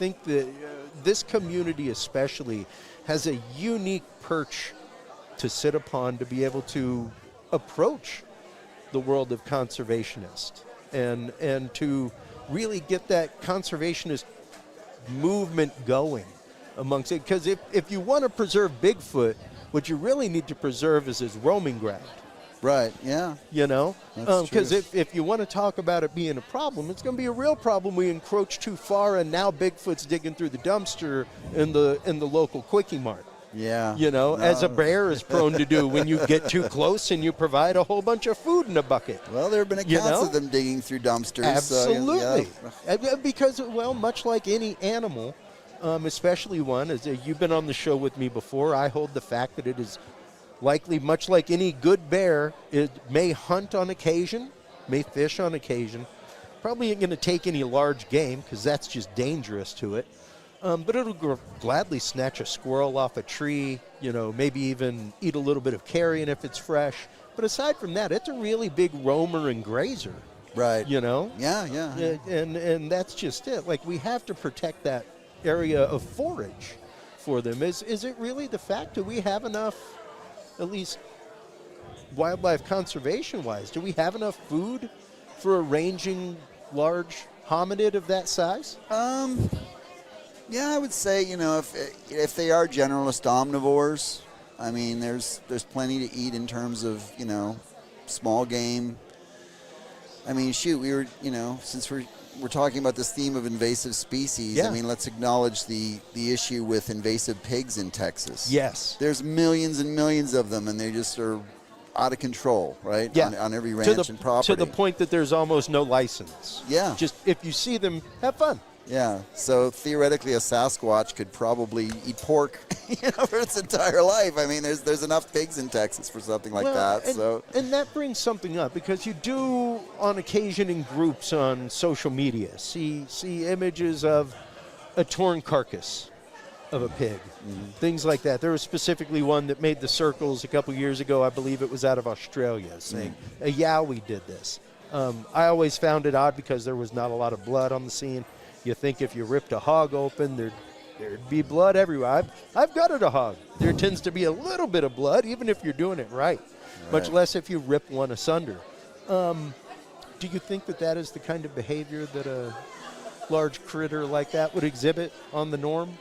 think that this community especially has a unique perch to sit upon to be able to approach the world of conservationists and to really get that conservationist movement going amongst it. Because if you want to preserve Bigfoot, what you really need to preserve is his roaming ground. Right, yeah. You know? That's Because true. if you want to talk about it being a problem, it's going to be a real problem. We encroach too far, and now Bigfoot's digging through the dumpster in the local Quickie Mart. Yeah. You know, as a bear is prone to do when you get too close and you provide a whole bunch of food in a bucket. Well, there have been accounts of them digging through dumpsters. Absolutely. So, yeah. Because, well, much like any animal, especially one, as you've been on the show with me before, I hold the fact that it is likely, much like any good bear, it may hunt on occasion, may fish on occasion, probably ain't going to take any large game because that's just dangerous to it. But it'll gladly snatch a squirrel off a tree, you know, maybe even eat a little bit of carrion if it's fresh. But aside from that, it's a really big roamer and grazer. Right. You know? Yeah. And that's just it. Like, we have to protect that area of forage for them. Is it really the fact that we have enough, at least wildlife conservation-wise, do we have enough food for a ranging large hominid of that size? Yeah, I would say, you know, if they are generalist omnivores, I mean, there's plenty to eat in terms of, you know, small game. I mean, shoot, we were, you know, since we're talking about this theme of invasive species, Yeah. I mean, let's acknowledge the issue with invasive pigs in Texas. Yes. There's millions and millions of them, and they just are out of control, right? Yeah. On every ranch and property. To the point that there's almost no license. Yeah. Just if you see them, have fun. Yeah, so theoretically a Sasquatch could probably eat pork, you know, for its entire life. I mean, there's enough pigs in Texas for something like that. And that brings something up because you do, on occasion in groups on social media, see images of a torn carcass of a pig, things like that. There was specifically one that made the circles a couple years ago. I believe it was out of Australia, saying a Yowie did this. I always found it odd because there was not a lot of blood on the scene. You think if you ripped a hog open, there'd be blood everywhere. I've gutted a hog. There tends to be a little bit of blood, even if you're doing it right. Much less if you rip one asunder. Do you think that is the kind of behavior that a large critter like that would exhibit on the norm?